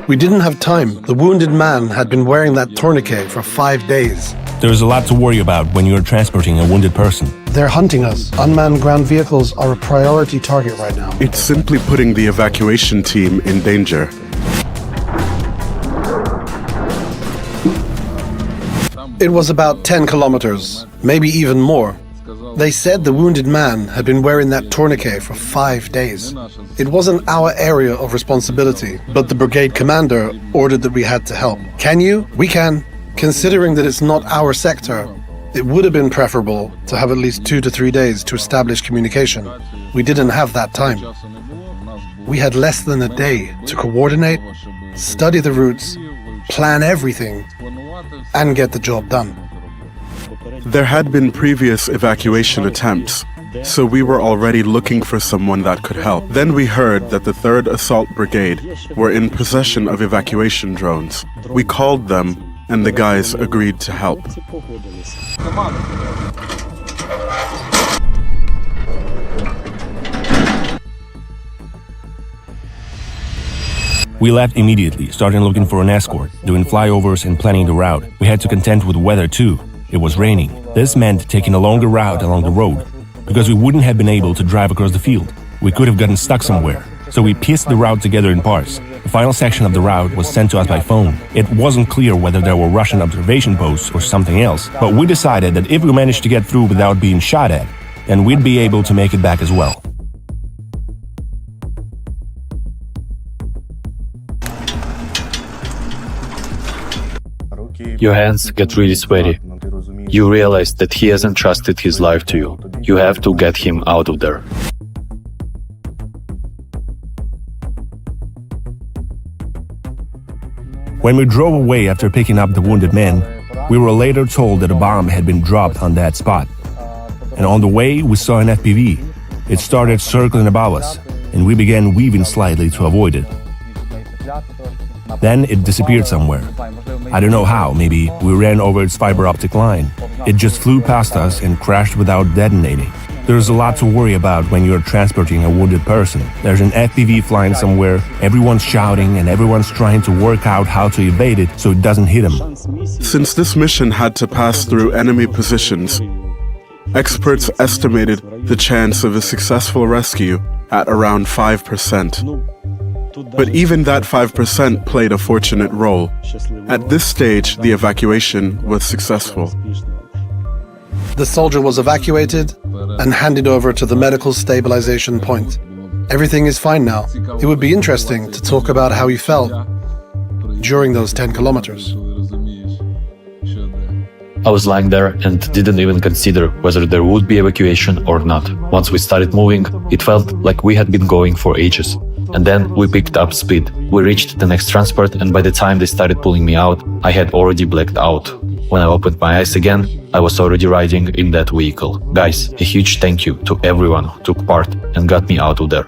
We didn't have time. The wounded man had been wearing that tourniquet for 5 days. There's a lot to worry about when you're transporting a wounded person. They're hunting us. Unmanned ground vehicles are a priority target right now. It's simply putting the evacuation team in danger. It was about 10 kilometers, maybe even more. They said the wounded man had been wearing that tourniquet for 5 days. It wasn't our area of responsibility, but the brigade commander ordered that we had to help. Can you? We can. Considering that it's not our sector, it would have been preferable to have at least 2 to 3 days to establish communication. We didn't have that time. We had less than a day to coordinate, study the routes, plan everything, and get the job done. There had been previous evacuation attempts, so we were already looking for someone that could help. Then we heard that the 3rd Assault Brigade were in possession of evacuation drones. We called them, and the guys agreed to help. We left immediately, starting looking for an escort, doing flyovers and planning the route. We had to contend with weather too. It was raining. This meant taking a longer route along the road, because we wouldn't have been able to drive across the field. We could have gotten stuck somewhere. So we pieced the route together in parts. The final section of the route was sent to us by phone. It wasn't clear whether there were Russian observation posts or something else, but we decided that if we managed to get through without being shot at, then we'd be able to make it back as well. Your hands get really sweaty. You realize that he hasn't trusted his life to you. You have to get him out of there. When we drove away after picking up the wounded men, we were later told that a bomb had been dropped on that spot. And on the way, we saw an FPV. It started circling above us, and we began weaving slightly to avoid it. Then it disappeared somewhere. I don't know how, maybe we ran over its fiber optic line. It just flew past us and crashed without detonating. There's a lot to worry about when you're transporting a wounded person. There's an FPV flying somewhere, everyone's shouting and everyone's trying to work out how to evade it so it doesn't hit them. Since this mission had to pass through enemy positions, experts estimated the chance of a successful rescue at around 5%. But even that 5% played a fortunate role. At this stage, the evacuation was successful. The soldier was evacuated and handed over to the medical stabilization point. Everything is fine now. It would be interesting to talk about how he felt during those 10 kilometers. I was lying there and didn't even consider whether there would be evacuation or not. Once we started moving, it felt like we had been going for ages. And then we picked up speed. We reached the next transport, and by the time they started pulling me out, I had already blacked out. When I opened my eyes again, I was already riding in that vehicle. Guys, a huge thank you to everyone who took part and got me out of there.